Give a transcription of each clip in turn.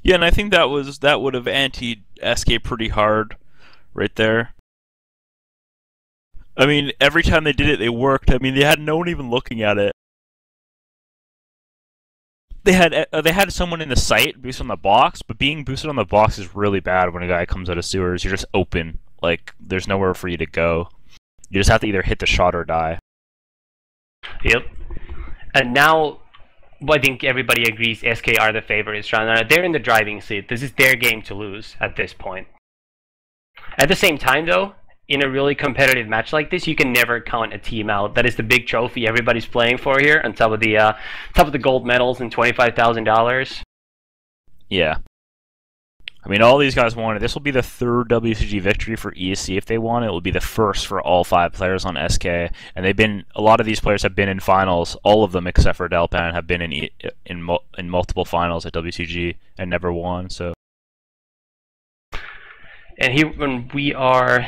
Yeah, and I think that would have anti SK pretty hard right there. I mean, every time they did it, they worked. I mean, they had no one even looking at it. They had someone in the site boost on the box, but being boosted on the box is really bad when a guy comes out of sewers. You're just open. Like, there's nowhere for you to go. You just have to either hit the shot or die. Yep. And now, I think everybody agrees SK are the favorites. They're in the driving seat. This is their game to lose at this point. At the same time, though, in a really competitive match like this, you can never count a team out. That is the big trophy everybody's playing for here, on top of the gold medals and $25,000. Yeah. I mean, all these guys wanted. This will be the third WCG victory for ESC if they want. It will be the first for all 5 players on SK, and a lot of these players have been in finals. All of them except for Delpan have been in multiple finals at WCG and never won. So. And here, when we are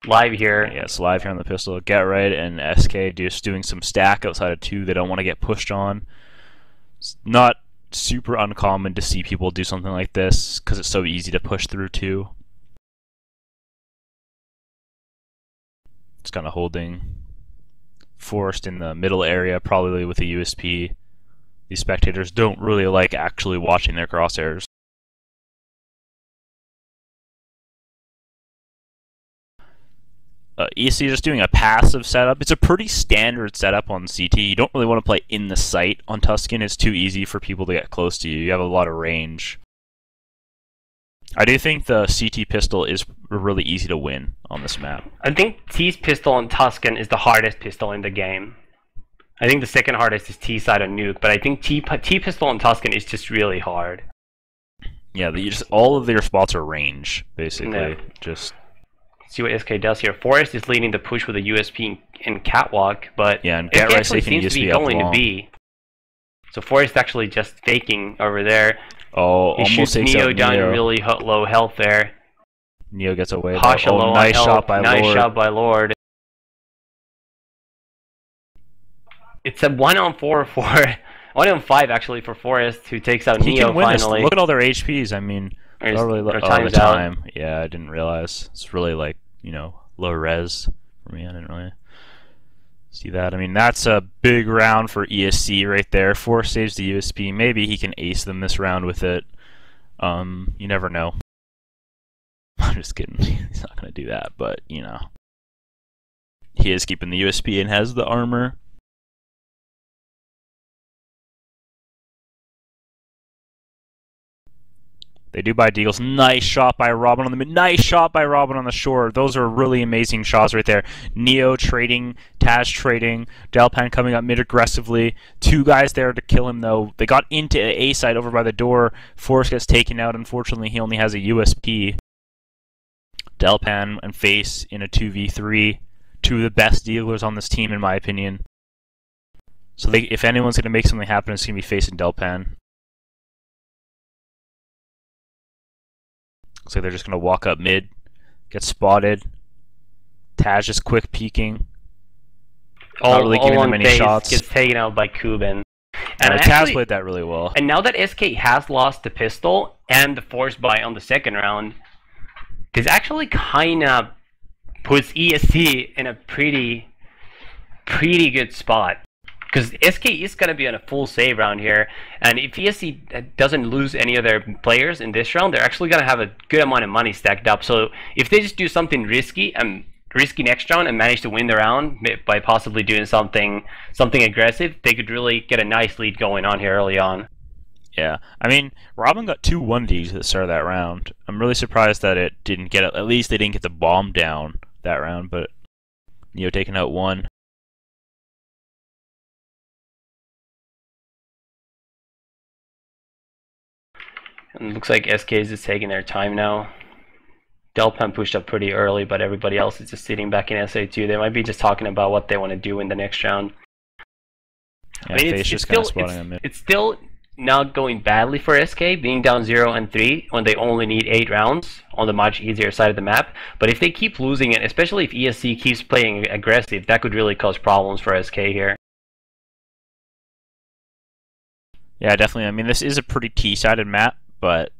live here. Yeah, it's live here on the pistol. Get Right and SK just doing some stack outside of 2. They don't want to get pushed on. It's not super uncommon to see people do something like this because it's so easy to push through 2. It's kind of holding Forrest in the middle area, probably with a USP. These spectators don't really like actually watching their crosshairs. ESC is just doing a passive setup. It's a pretty standard setup on CT. You don't really want to play in the sight on Tuscan. It's too easy for people to get close to you. You have a lot of range. I do think the CT pistol is really easy to win on this map. I think T's pistol on Tuscan is the hardest pistol in the game. I think the second hardest is T side on Nuke, but I think T pistol on Tuscan is just really hard. Yeah, all of their spots are range, basically. Yeah. Just see what SK does here. Forrest is leading the push with a USP in Catwalk, but yeah, and SK Get Right actually seems to be going to B. So Forrest actually just faking over there. Oh, he almost shoots takes Neo out down Neo. Really low health there. Neo gets away. Pasha low nice on shot by nice Lord. shot by Lord. It's a 1-on-4 for 1-on-5 actually for Forrest, who takes out He Neo can win finally. This. Look at all their HPs. I mean, Their the time's time. Yeah, I didn't realize. It's really like, you know, low res for me. I didn't really see that. I mean, that's a big round for ESC right there. Forrest saves the USP. Maybe he can ace them this round with it. You never know. I'm just kidding. He's not going to do that, but, you know. He is keeping the USP and has the armor. They do buy deagles. Nice shot by Robin on the mid. Nice shot by Robin on the shore. Those are really amazing shots right there. Neo trading, Taz trading, Delpan coming up mid aggressively. 2 guys there to kill him though. They got into A side over by the door. Forrest gets taken out. Unfortunately, he only has a USP. Delpan and Face in a 2v3. 2 of the best dealers on this team in my opinion. So if anyone's going to make something happen, it's going to be Face and Delpan. Looks like they're just going to walk up mid, get spotted. Taz just quick peeking. Not really giving them any shots. Gets taken out by Kuben. And Taz played that really well. And now that SK has lost the pistol and the force buy on the second round, this actually kind of puts ESC in a pretty good spot. Because SK is going to be on a full save round here, and if ESC doesn't lose any of their players in this round, they're actually going to have a good amount of money stacked up. So if they just do something risky next round and manage to win the round by possibly doing something aggressive, they could really get a nice lead going on here early on. Yeah, I mean, Robin got 2 1Ds at the start of that round. I'm really surprised that it didn't get, at least they didn't get the bomb down that round, but Neo taking out 1. And it looks like SK is just taking their time now. Delpan pushed up pretty early, but everybody else is just sitting back in SA2. They might be just talking about what they want to do in the next round. Yeah, I mean, it's still not going badly for SK, being down 0-3 when they only need 8 rounds on the much easier side of the map. But if they keep losing it, especially if ESC keeps playing aggressive, that could really cause problems for SK here. Yeah, definitely. I mean, this is a pretty T-sided map, but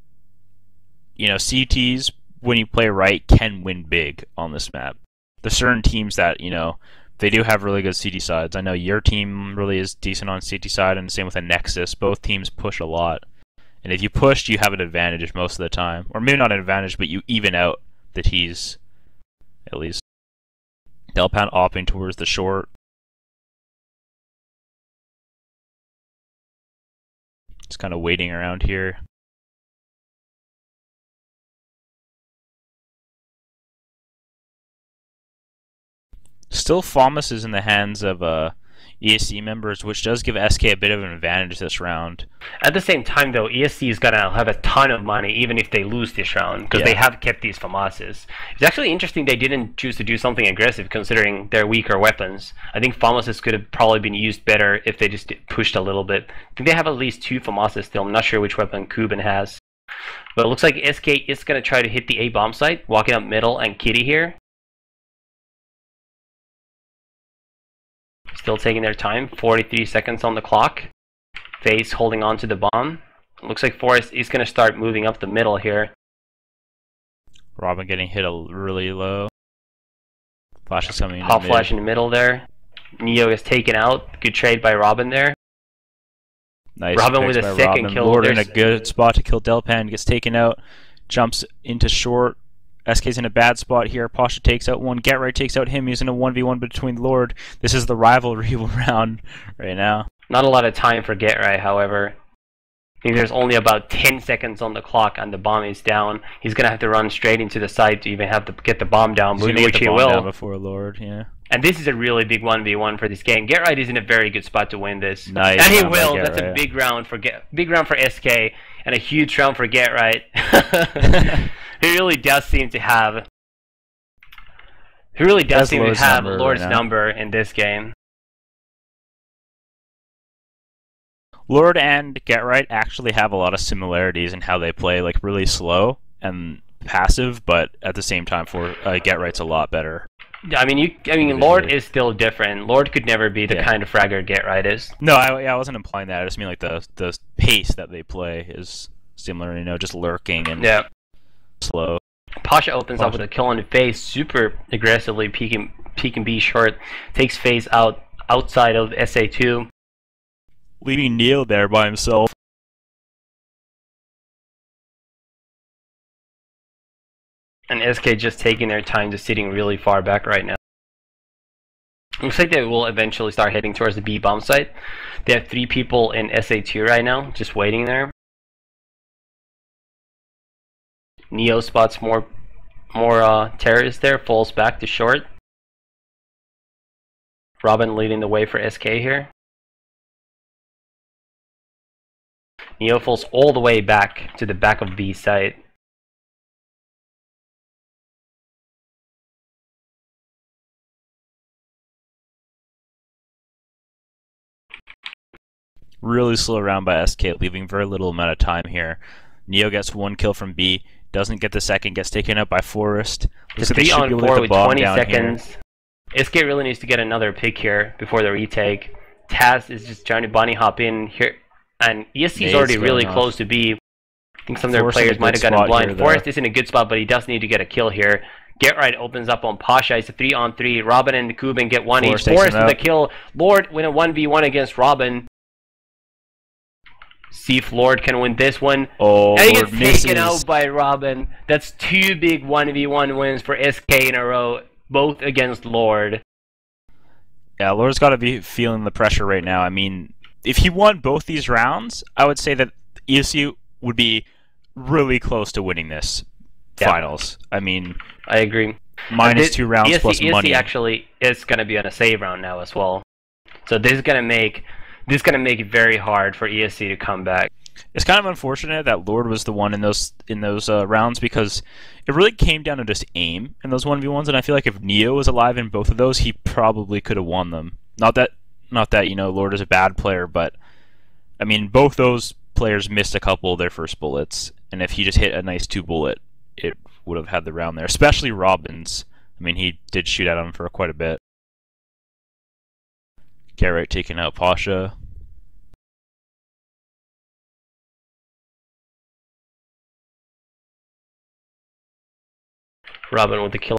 you know, CTs when you play right can win big on this map. There's certain teams that, you know, they do have really good CT sides. I know your team really is decent on CT side, and same with a Nexus. Both teams push a lot. And if you pushed, you have an advantage most of the time. Or maybe not an advantage, but you even out the T's, at least. Delpan opting towards the short. Just kind of waiting around here. Still, FAMAS is in the hands of ESC members, which does give SK a bit of an advantage this round. At the same time, though, ESC is going to have a ton of money even if they lose this round, because they have kept these FAMASes. It's actually interesting they didn't choose to do something aggressive considering their weaker weapons. I think FAMASes could have probably been used better if they just pushed a little bit. I think they have at least 2 FAMASes still. I'm not sure which weapon Kuben has. But it looks like SK is going to try to hit the A bomb site, walking up middle and Kitty here. Still taking their time, 43 seconds on the clock. FaZe holding on to the bomb. Looks like Forest is going to start moving up the middle here. Robin getting hit really low. Flash is coming in. Pop flash in the middle there. Neo is taken out. Good trade by Robin there. Nice. Robin with a second kill. Lord in a good spot to kill Delpan. Gets taken out. Jumps into short. SK's in a bad spot here. Pasha takes out one. Get Right takes out him. He's in a 1v1 between Lord. This is the rivalry round right now. Not a lot of time for Get Right, however. I think there's only about 10 seconds on the clock and the bomb is down. He's going to have to run straight into the site to even have to get the bomb down, which he will. Down before Lord, yeah. And this is a really big 1v1 for this game. Get Right is in a very good spot to win this. Nice. And he will. That's a big round for SK and a huge round for Get Right. He really does seem to have Lord's number in this game. Lord and Get Right actually have a lot of similarities in how they play, like really slow and passive, but at the same time, for Get Right's a lot better. I mean, Lord is still different. Lord could never be the kind of fragger Get Right is. No, I wasn't implying that. I just mean like the pace that they play is similar. You know, just lurking and slow. Pasha opens up with a kill on the FaZe, super aggressively peeking B short, takes FaZe outside of SA2. Leaving Neo there by himself. And SK just taking their time, just sitting really far back right now. Looks like they will eventually start heading towards the B bomb site. They have 3 people in SA2 right now, just waiting there. Neo spots more terrorists there, falls back to short. Robin leading the way for SK here. Neo falls all the way back to the back of B site. Really slow round by SK, leaving very little amount of time here. Neo gets 1 kill from B. Doesn't get the second, gets taken out by Forest. Just 3 on 4 with 20 seconds. SK really needs to get another pick here before the retake. Taz is just trying to bunny hop in here. And ESC is already really close to B. I think some of their players might have gotten blind. Forest is in a good spot, but he does need to get a kill here. Get Right opens up on Pasha. It's a 3 on 3. Robin and Kuben get 1 each. Forest with a kill. Lord win a 1v1 against Robin. See if Lord can win this one. Oh, and he gets taken out by Robin. That's 2 big 1v1 wins for SK in a row, both against Lord. Yeah, Lord's got to be feeling the pressure right now. I mean, if he won both these rounds, I would say that ESC would be really close to winning this finals. I mean, I agree. Minus 2 rounds ESC, plus money. ESC actually is going to be on a save round now as well. So this is going to make it very hard for ESC to come back. It's kind of unfortunate that Lord was the one in those rounds, because it really came down to just aim in those 1v1s, and I feel like if Neo was alive in both of those, he probably could have won them. Not that you know, Lord is a bad player, but I mean, both those players missed a couple of their first bullets, and if he just hit a nice 2-bullet, it would have had the round there. Especially Robbins. I mean, he did shoot at him for quite a bit. Garrett taking out Pasha. Robin with the kill.